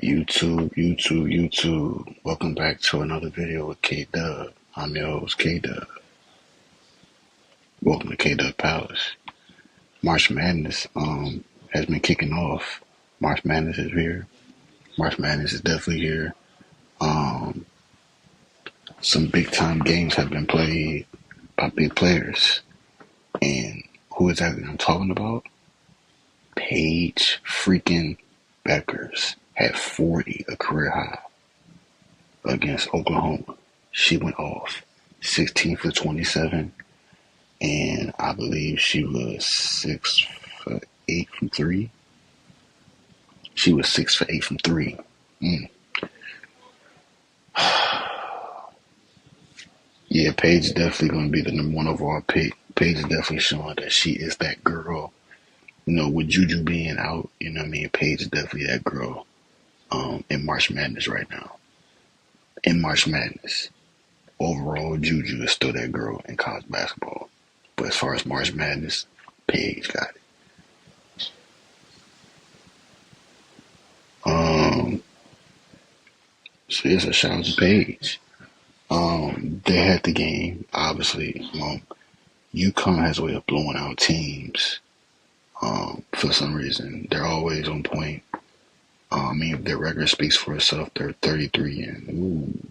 YouTube. Welcome back to another video with K Dub. I'm your host, K Dub. Welcome to K Dub Palace. March Madness has been kicking off. March Madness is here. March Madness is definitely here. Some big time games have been played by big players. And who exactly I'm talking about? Paige freaking Beckers had 40, a career high, against Oklahoma. She went off 16 for 27, and I believe she was 6 for 8 from 3. She was 6 for 8 from 3. Yeah, Paige is definitely going to be the number one overall pick. Paige is definitely showing that she is that girl. You know, with Juju being out, you know what I mean? Paige is definitely that girl in March Madness right now. In March Madness, overall, Juju is still that girl in college basketball. But as far as March Madness, Paige got it. So it's a shout out to Paige. They had the game, obviously. UConn has a way of blowing out teams. For some reason, they're always on point. I mean, their record speaks for itself. They're 33 and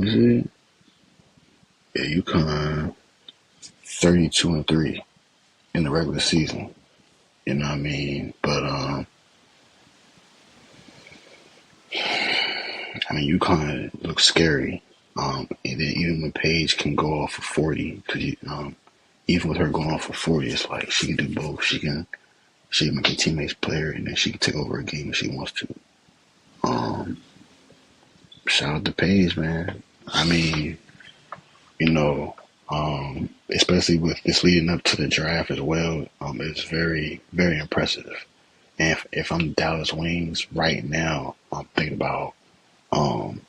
is it? Yeah, UConn 32 and 3 in the regular season. You know what I mean? But I mean, UConn looks scary. And then even when Paige can go off for 40, because even with her going off for 40, it's like she can do both. She can make a teammates player, and then she can take over a game if she wants to. Shout out to Paige, man. I mean, you know, especially with this leading up to the draft as well, it's very, very impressive. And if I'm Dallas Wings right now, I'm thinking about, I'm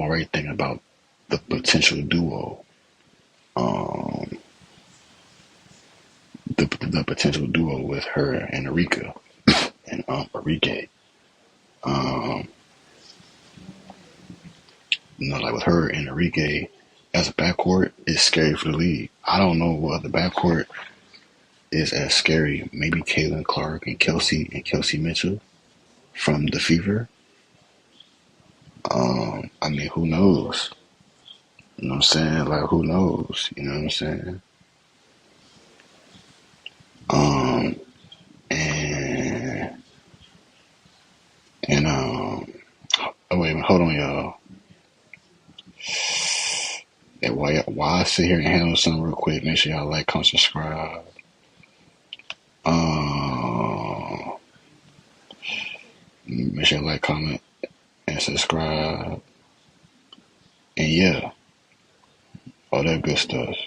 already thinking about the potential duo, the potential duo with her and Erika and Enrique. Like with her and Enrique as a backcourt, it's scary for the league. I don't know what other backcourt is as scary. Maybe Caitlin Clark and Kelsey Mitchell from the Fever. I mean, who knows? You know what I'm saying? Like, who knows? You know what I'm saying? And oh wait a minute, hold on, y'all. And while I sit here and handle something real quick, make sure y'all like, comment, subscribe. Make sure y'all like, comment, and subscribe. And yeah, all that good stuff.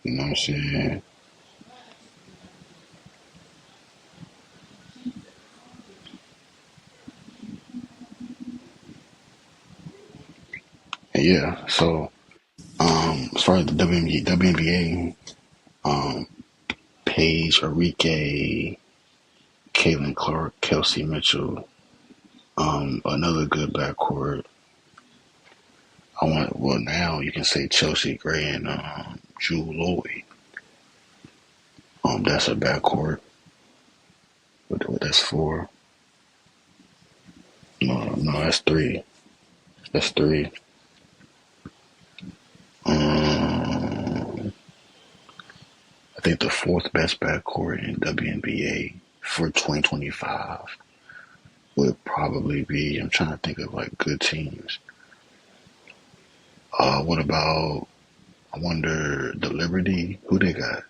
You know what I'm saying? And yeah, so as far as the WNBA, Paige, Enrique, Caitlin Clark, Kelsey Mitchell, another good backcourt. Now you can say Chelsea Gray and Jewel Lloyd. That's a backcourt. That's 4. No, that's 3. That's 3. I think the 4th best backcourt in WNBA for 2025 would probably be, I'm trying to think of like good teams. What about, I wonder, the Liberty? Who they got?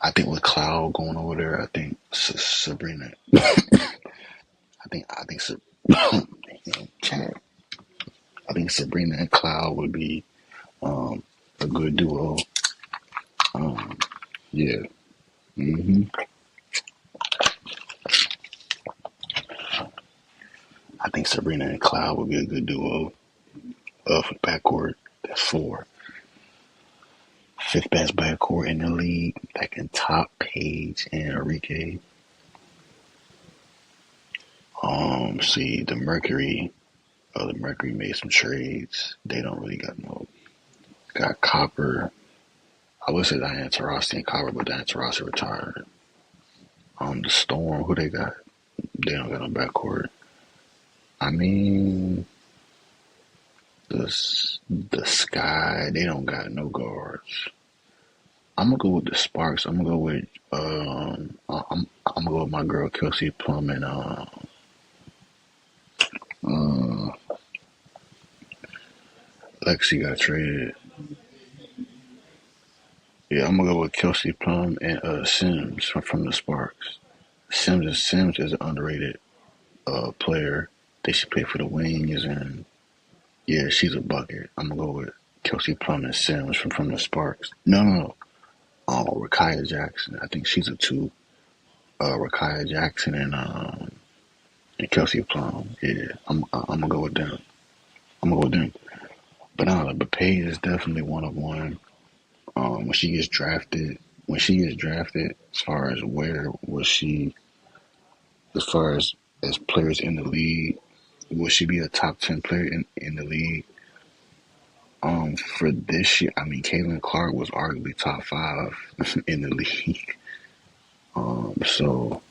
I think with Cloud going over there, I think Sabrina. I think Chad. I think Sabrina and Cloud would be a good duo. Yeah. I think Sabrina and Cloud would be a good duo for backcourt. That's 4. fifth best backcourt in the league that can top Paige and Enrique. See the Mercury made some trades. They don't really got Copper. I would say Diana Taurasi and Copper, but Diana Taurasi retired. The Storm, who they got? They don't got no backcourt. I mean, the Sky, they don't got no guards. I'm gonna go with the Sparks. I'm gonna go with I'm gonna go with my girl Kelsey Plum and uh Lexi got traded. Yeah, I'm gonna go with Kelsey Plum and Sims from the Sparks. Sims is an underrated player. They should play for the Wings, and yeah, she's a bucket. I'm gonna go with Kelsey Plum and Sims from the Sparks. No. Rakaya Jackson. I think she's a two. Rakaya Jackson and Kelsey Plum. Yeah, I'm gonna go with them. I'm gonna go with them. But Paige is definitely one of one. When she gets drafted, as far as where was she, as far as players in the league, will she be a top 10 player in the league? For this year, I mean, Caitlin Clark was arguably top five in the league. So,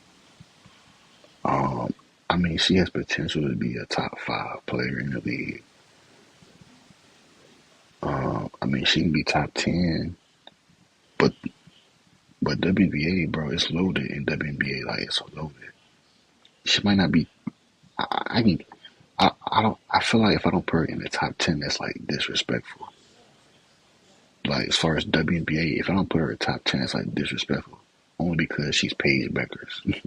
um, I mean, she has potential to be a top five player in the league. I mean, she can be top 10, but WNBA, bro, it's loaded in WNBA. Like, it's loaded. She might not be. I can. I don't. I feel like if I don't put her in the top 10, that's like disrespectful. Like as far as WNBA, if I don't put her in top 10, it's like disrespectful. Only because she's Paige Beckers.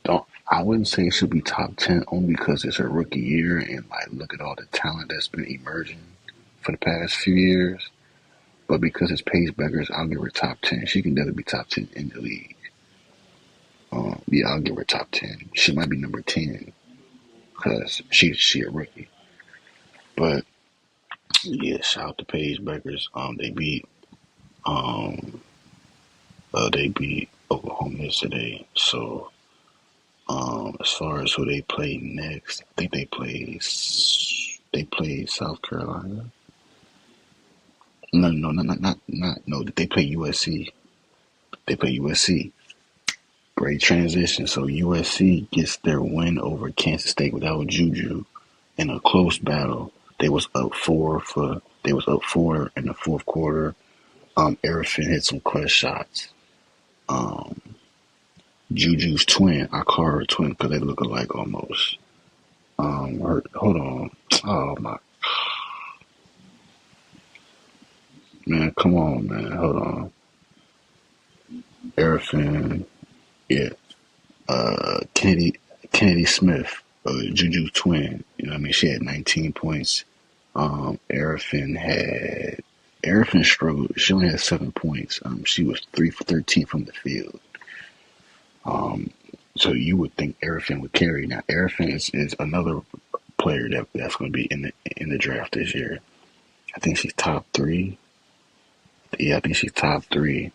Don't. I wouldn't say it should be top 10 only because it's her rookie year and like look at all the talent that's been emerging for the past few years. But because it's Paige Beckers, I'll give her top 10. She can definitely be top 10 in the league. Yeah, I'll give her top 10. She might be number 10 because she a rookie. But yeah, shout out to Paige Beckers. Um they beat Oklahoma yesterday. So as far as who they play next, I think they play South Carolina. No, not no. They play USC. They play USC. Great transition. So USC gets their win over Kansas State without Juju in a close battle. They was up four in the fourth quarter. Erickson hit some clutch shots. Um, Juju's twin, I call her twin because they look alike almost. Hold on. Oh my man, come on, man. Hold on. Erickson, yeah. Kennedy Smith, Juju's twin. You know what I mean? She had 19 points. Erickson struggled. She only had 7 points. She was 3 for 13 from the field. Um, so you would think Erickson would carry. Now Erickson is another player that's going to be in the draft this year. I think she's top three. Yeah, I think she's top three.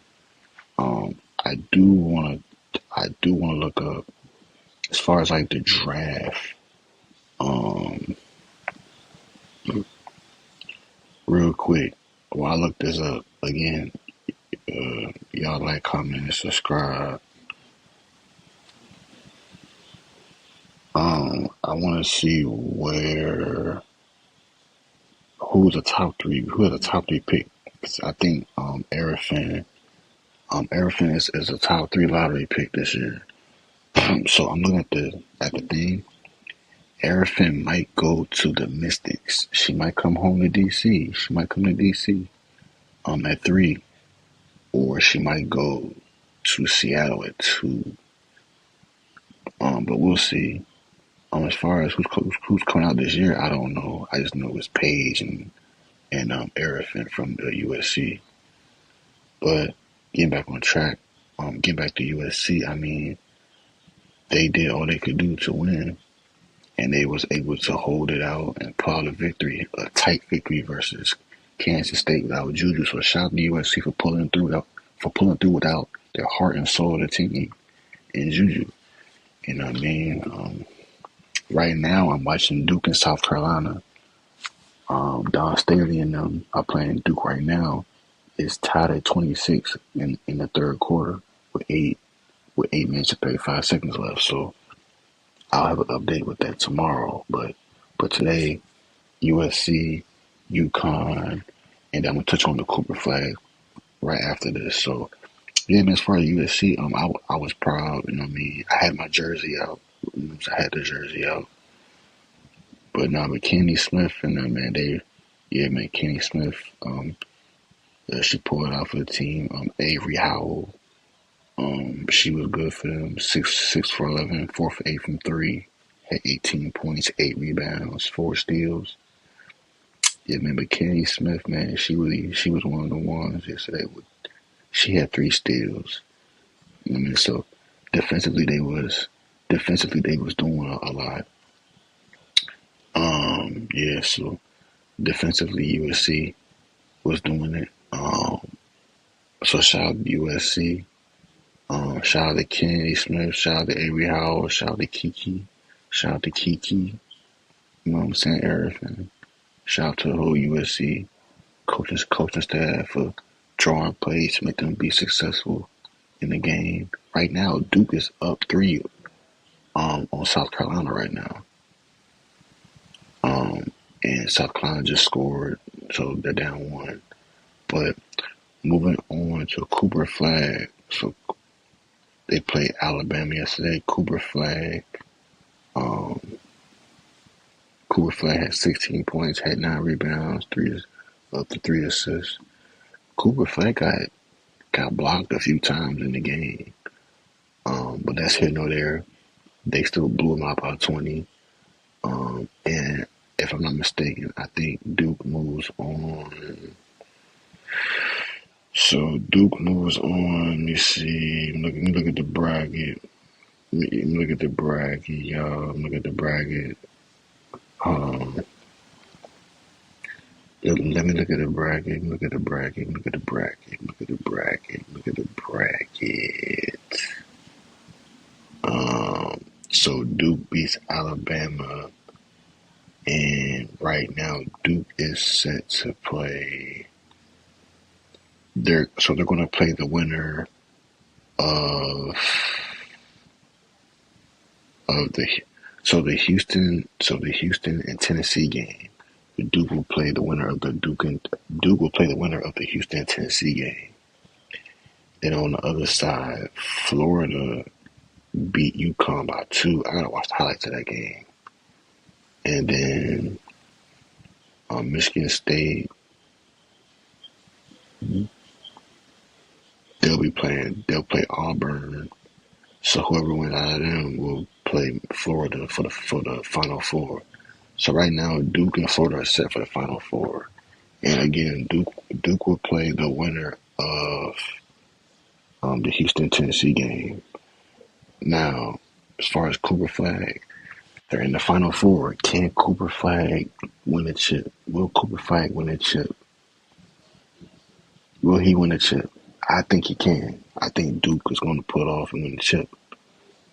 Um, I do want to look up as far as like the draft. Um, Real quick, while I look this up again, y'all like, comment, and subscribe. I want to see who has a top three pick. 'Cause I think Erickson is a top three lottery pick this year. So I'm looking at the thing. Erickson might go to the Mystics. She might come home to DC. She might come to DC at 3, or she might go to Seattle at 2. But we'll see. As far as who's coming out this year, I don't know. I just know it's Paige and Erickson from the USC. But getting back on track, getting back to USC, I mean, they did all they could do to win, and they was able to hold it out and pull out a victory, a tight victory versus Kansas State without Juju. So shout out to USC for pulling through without their heart and soul of the team in Juju. You know what I mean? Right now, I'm watching Duke in South Carolina. Don Staley and them are playing Duke right now. It's tied at 26 in the third quarter with 8 minutes and 35 seconds left. So I'll have an update with that tomorrow. But today, USC, UConn, and I'm gonna touch on the Cooper flag right after this. So yeah, man, as far as USC, I was proud. You know what I mean? I had my jersey out. I had the jersey out. But now, with Kenny Smith and them, man, Kenny Smith, she pulled out for the team. Avery Howell, she was good for them. 6 for 11, 4 for 8 from three, had 18 points, 8 rebounds, 4 steals. Yeah, man, but Kenny Smith, man, she was one of the ones yesterday. She had 3 steals. You know what I mean? So defensively, they was doing a lot. Yeah, so defensively, USC was doing it. So shout out to USC. Shout out to Kennedy Smith. Shout out to Avery Howell. Shout out to Kiki. Shout out to Kiki. You know what I'm saying? Everything. Shout out to the whole USC coaching staff for drawing plays to make them be successful in the game. Right now, Duke is up 3 on South Carolina right now. And South Carolina just scored, so they're down 1. But moving on to Cooper Flag. So they played Alabama yesterday. Cooper Flag had 16 points, had 9 rebounds, 3 assists. Cooper Flag got blocked a few times in the game. But that's here nor there. They still blew them out by 20. And if I'm not mistaken, I think Duke moves on. So Duke moves on. Let me see. Let me look at the bracket. Let me look at the bracket, y'all. Look at the bracket. Let me look at the bracket. Look at the bracket. Look at the bracket. Look at the bracket. Look at the bracket. So Duke beats Alabama, and right now Duke is set to play. They're going to play the winner of the Houston and Tennessee game. Duke will play the winner of the Houston and Tennessee game. Then on the other side, Florida beat UConn by 2. I gotta watch the highlights of that game. And then Michigan State, they'll play Auburn. So whoever wins out of them will play Florida for the Final Four. So right now, Duke and Florida are set for the Final Four. And again, Duke will play the winner of the Houston-Tennessee game. Now, as far as Cooper Flag, they're in the Final Four. Can Cooper Flag win a chip? Will Cooper Flag win a chip? Will he win a chip? I think he can. I think Duke is going to pull it off and win the chip.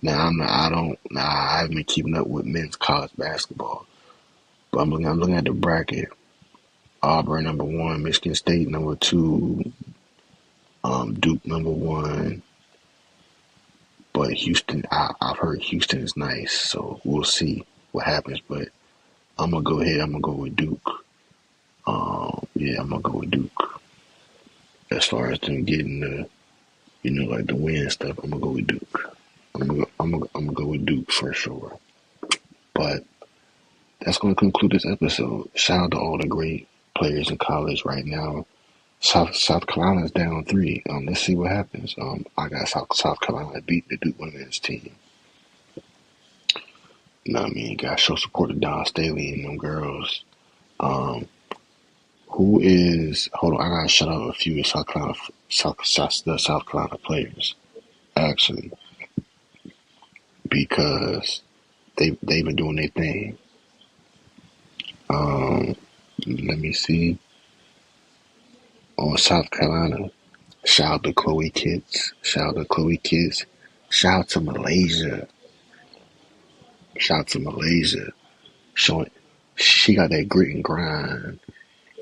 Now, I haven't been keeping up with men's college basketball. But I'm looking at the bracket. Auburn number 1, Michigan State number 2, Duke number 1. But Houston, I've heard Houston is nice, so we'll see what happens. But I'm gonna go ahead. I'm gonna go with Duke. I'm gonna go with Duke. As far as them getting the, like the win stuff, I'm gonna go with Duke. I'm gonna go with Duke for sure. But that's gonna conclude this episode. Shout out to all the great players in college right now. South Carolina's down 3. Let's see what happens. I got South Carolina beat the Duke women's team. You know what I mean? Got to show support to Don Staley and them girls. Hold on, I gotta shout out a few South Carolina players, actually, because they've been doing their thing. Let me see. on South Carolina. Shout out to Chloe Kids. Shout out to Chloe Kids. Shout out to Malaysia. Shout out to Malaysia. Showing she got that grit and grind.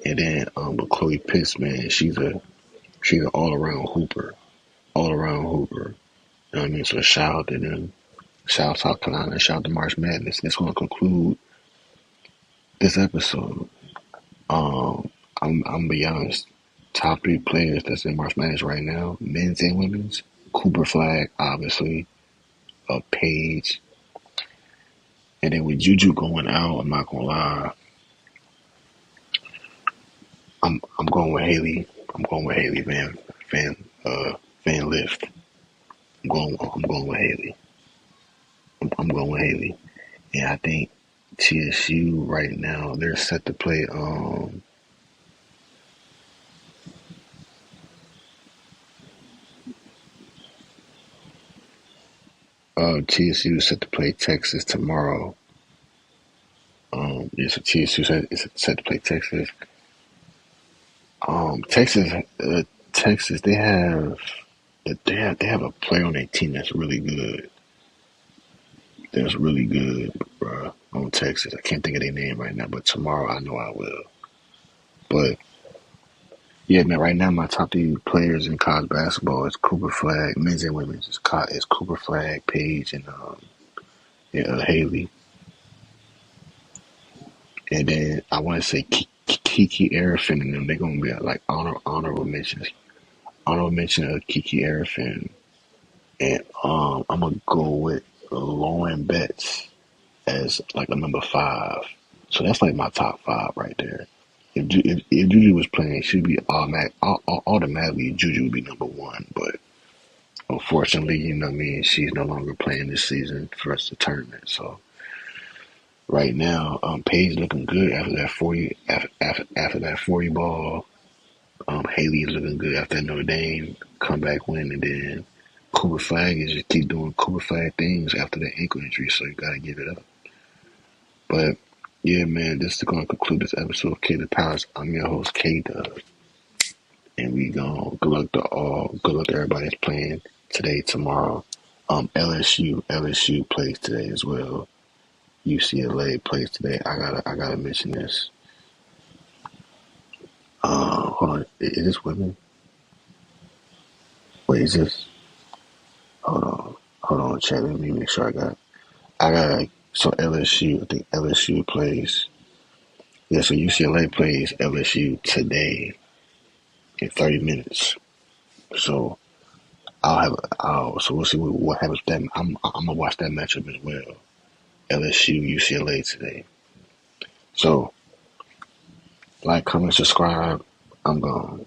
And then with Chloe Pitts, man, she's an all around hooper. All around hooper. You know what I mean? So shout out to them. Shout out South Carolina. Shout out to March Madness. That's gonna conclude this episode. I'm be honest. Top three players that's in March Madness right now, men's and women's. Cooper Flag, obviously. Paige. And then with Juju going out, I'm not gonna lie. I'm going with Haley. I'm going with Haley Van Lift. I'm going with Haley. I'm going with Haley. And I think TSU right now they're set to play TSU is set to play Texas tomorrow. Yes, TSU is set to play Texas. Texas, Texas, they have a player on their team that's really good. That's really good, bro. On Texas, I can't think of their name right now, but tomorrow I know I will. But yeah, man, right now my top three players in college basketball is Cooper Flag, men's and women's. It's Cooper Flag, Paige, and Haley. And then I want to say Kiki Arifin and them. They're gonna be like honorable mentions. Honorable mention of Kiki Arifin, and I'm gonna go with Lauren Betts as like a number five. So that's like my top five right there. If Juju was playing, she'd be automatically Juju would be number one. But unfortunately, you know what I mean, she's no longer playing this season for us the tournament. So right now, Paige looking good after that 40 after that 40 ball. Haley is looking good after that Notre Dame comeback win, and then Cooper Flag is just keep doing Cooper Flag things after the ankle injury. So you gotta give it up. But yeah, man, this is going to conclude this episode of K the Palace. I'm your host, K Dub, and we gone. Good luck to all. Good luck to everybody that's playing today, tomorrow. LSU plays today as well. UCLA plays today. I gotta mention this. Hold on. Is this women? Wait, is this? Hold on, chat. Let me make sure I got. So LSU. I think LSU plays. Yeah, so UCLA plays LSU today in 30 minutes. So so we'll see what happens with that. I'm gonna watch that matchup as well. LSU UCLA today. So like, comment, subscribe. I'm gone.